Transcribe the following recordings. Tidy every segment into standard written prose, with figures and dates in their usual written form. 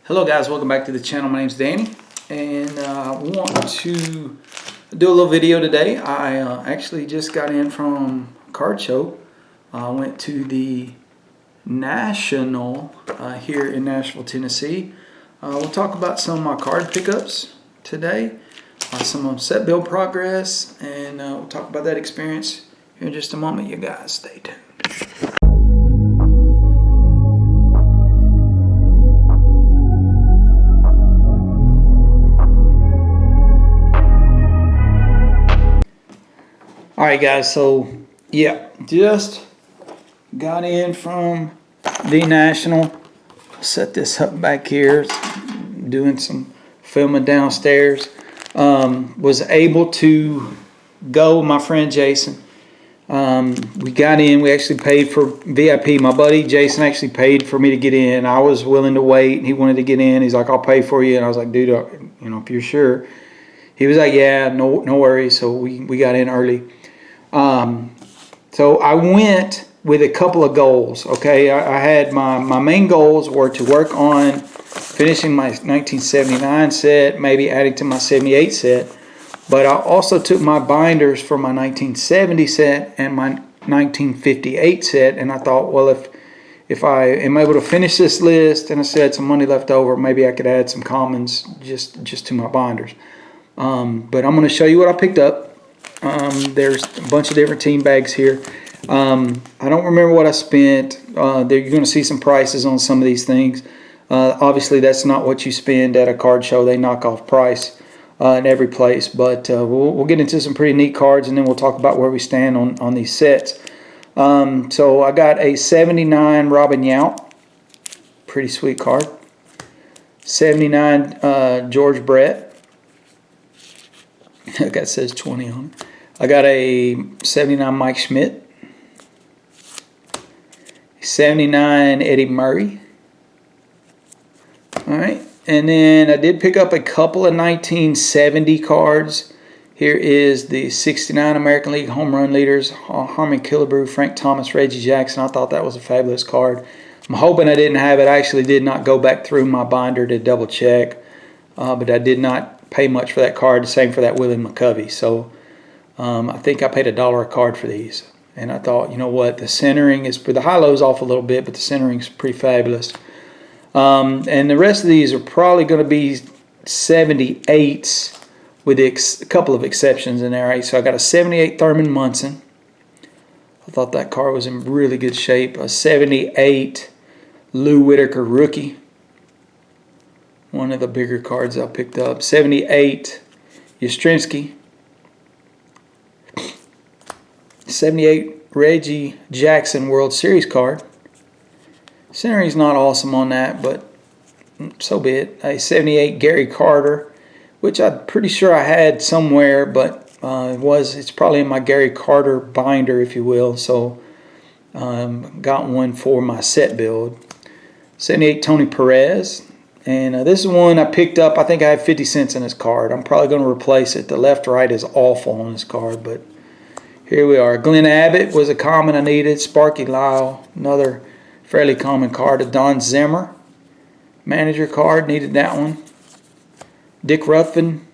Hello guys, welcome back to the channel. My name's Danny, and I want to do a little video today. I actually just got in from Cardshow. I went to the Nash-ional here in Nashville, Tennessee. We'll talk about some of my card pickups today, some of set build progress, and we'll talk about that experience here in just a moment. You guys stay tuned. Alright guys, so yeah, just got in from the National. Set this up back here, doing some filming downstairs. Was able to go with my friend Jason. We got in, we actually paid for VIP. My buddy Jason actually paid for me to get in. I was willing to wait. He wanted to get in. He's like, I'll pay for you. And I was like, dude, you know, if you're sure. He was like, yeah, no worries. So we got in early. So I went with a couple of goals. Okay, I had my main goals were to work on finishing my 1979 set, maybe adding to my 78 set. But I also took my binders for my 1970 set and my 1958 set, and I thought, well, if I am able to finish this list and I still had some money left over, maybe I could add some commons just to my binders. But I'm going to show you what I picked up. There's a bunch of different team bags here. I don't remember what I spent. You're going to see some prices on some of these things. Obviously, that's not what you spend at a card show. They knock off price in every place. But we'll get into some pretty neat cards, and then we'll talk about where we stand on these sets. So I got a 79 Robin Yount. Pretty sweet card. 79 George Brett. That says 20 on it. I got a 79 Mike Schmidt. 79 Eddie Murray. Alright. And then I did pick up a couple of 1970 cards. Here is the 69 American League home run leaders. Harmon Killebrew, Frank Thomas, Reggie Jackson. I thought that was a fabulous card. I'm hoping I didn't have it. I actually did not go back through my binder to double check. But I did not pay much for that card. The same for that Willie McCovey. So I think I paid $1 a card for these. And I thought, you know what, the centering is, the high-low's off a little bit, but the centering is pretty fabulous. And the rest of these are probably going to be 78s with a couple of exceptions in there. Right? So I got a 78 Thurman Munson. I thought that card was in really good shape. A 78 Lou Whitaker rookie. One of the bigger cards I picked up. 78 Yastrzemski. 78 Reggie Jackson World Series card. Centering's not awesome on that, but so be it. A 78 Gary Carter, which I'm pretty sure I had somewhere, but it's probably in my Gary Carter binder, if you will. So got one for my set build. 78 Tony Perez. And this is one I picked up. I think I had 50 cents in this card. I'm probably going to replace it. The left-right is awful on this card, but here we are. Glenn Abbott was a common I needed. Sparky Lyle, another fairly common card. A Don Zimmer manager card, needed that one. Dick Ruffin,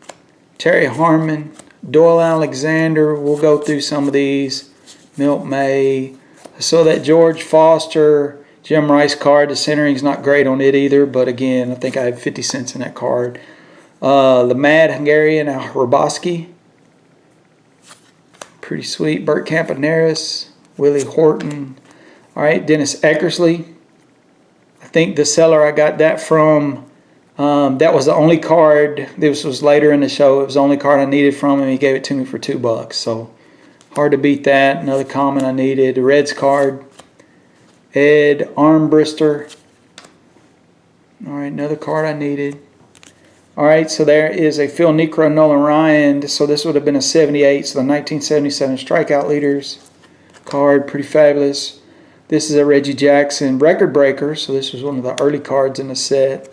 Terry Harmon, Doyle Alexander. We'll go through some of these. Milt May. I saw that George Foster Jim Rice card. The centering's not great on it either, but again, I think I had 50 cents in that card. The Mad Hungarian Hraboski. Pretty sweet. Bert Campaneris, Willie Horton. All right, Dennis Eckersley. I think the seller I got that from, that was the only card. This was later in the show. It was the only card I needed from him. He gave it to me for $2. So hard to beat that. Another common I needed. The Reds card. Ed Armbrister. All right, another card I needed. All right, so there is a Phil Niekro, Nolan Ryan. So this would have been a 78. So the 1977 strikeout leaders card, pretty fabulous. This is a Reggie Jackson record breaker. So this was one of the early cards in the set.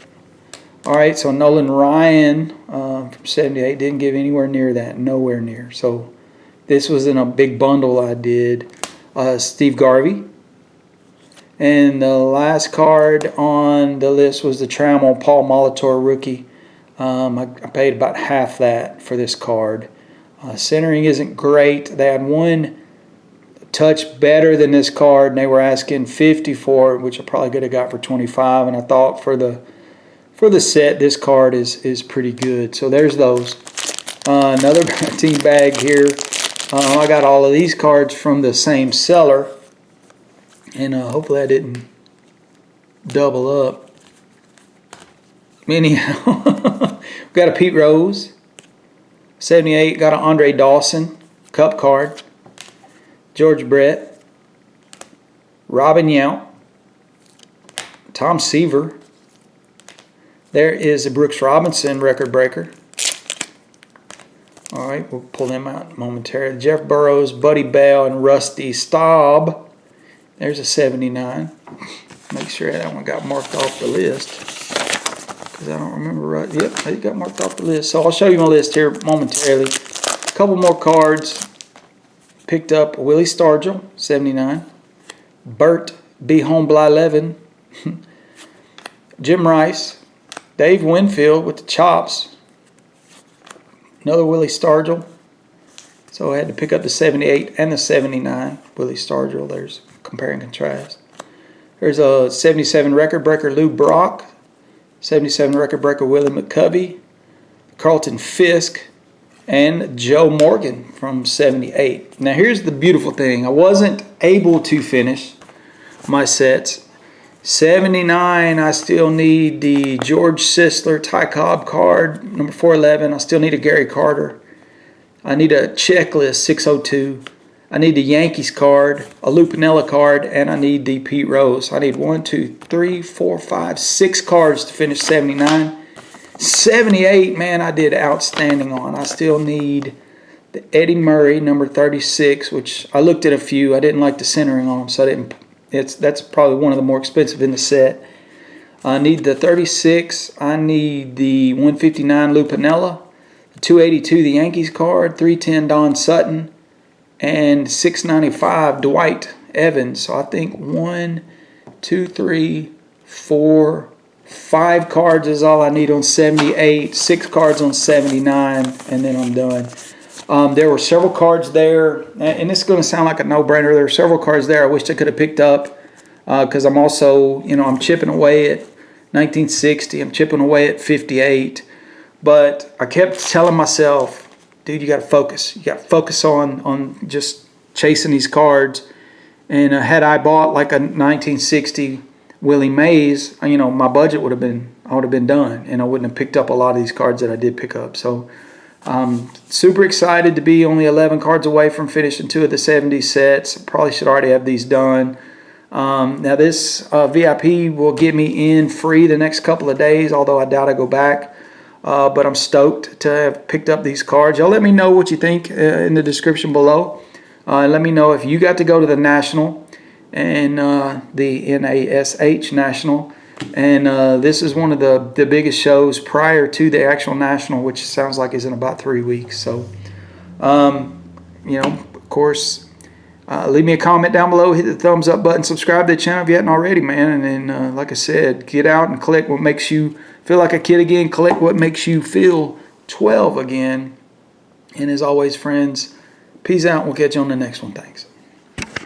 All right, so Nolan Ryan from 78 didn't give anywhere near that, nowhere near. So this was in a big bundle I did. Steve Garvey. And the last card on the list was the Trammell Paul Molitor rookie. I paid about half that for this card. Centering isn't great. They had one touch better than this card, and they were asking $50 for it, which I probably could have got for $25. And I thought for the set, this card is pretty good. So there's those. Another team bag here. I got all of these cards from the same seller, and hopefully I didn't double up. Anyhow, we got a Pete Rose, 78. Got an Andre Dawson Cup card, George Brett, Robin Yount, Tom Seaver. There is a Brooks Robinson record breaker. All right, we'll pull them out momentarily. Jeff Burrows, Buddy Bell, and Rusty Staub. There's a 79. Make sure that one got marked off the list, because I don't remember right. Yep, it got marked off the list. So I'll show you my list here momentarily. A couple more cards. Picked up Willie Stargell, 79. Bert B. Homebly, 11. Jim Rice. Dave Winfield with the chops. Another Willie Stargell. So I had to pick up the 78 and the 79. Willie Stargell. There's compare and contrast. There's a 77 record breaker Lou Brock. 77 record breaker Willie McCovey. Carlton Fisk. And Joe Morgan from 78. Now here's the beautiful thing. I wasn't able to finish my sets. 79, I still need the George Sisler Ty Cobb card, number 411. I still need a Gary Carter. I need a checklist, 602. I need the Yankees card, a Lou Piniella card, and I need the Pete Rose. I need 1, 2, 3, 4, 5, 6 cards to finish 79. 78, man, I did outstanding on. I still need the Eddie Murray, number 36, which I looked at a few. I didn't like the centering on them, so I didn't. That's probably one of the more expensive in the set. I need the 36. I need the 159 Lou Piniella, the 282 the Yankees card, 310 Don Sutton, and 695 Dwight Evans. So I think 1, 2, 3, 4, 5 cards is all I need on 78, 6 cards on 79, and then I'm done. There were several cards there, and this is going to sound like a no-brainer. There were several cards there I wish I could have picked up, because I'm also, I'm chipping away at 1960. I'm chipping away at 58. But I kept telling myself, dude, you got to focus. You got to focus on just chasing these cards. And had I bought like a 1960 Willie Mays, my budget would have been done, and I wouldn't have picked up a lot of these cards that I did pick up. So super excited to be only 11 cards away from finishing 2 of the 70 sets. Probably should already have these done. Now this VIP will get me in free the next couple of days, although I doubt I go back. But I'm stoked to have picked up these cards. Y'all let me know what you think in the description below. Let me know if you got to go to the National and the NASH National. And this is one of the biggest shows prior to the actual National, which sounds like is in about 3 weeks. So, of course, leave me a comment down below. Hit the thumbs up button. Subscribe to the channel if you hadn't already, man. And then, like I said, get out and collect what makes you feel like a kid again. Collect what makes you feel 12 again. And as always, friends, peace out. We'll catch you on the next one. Thanks.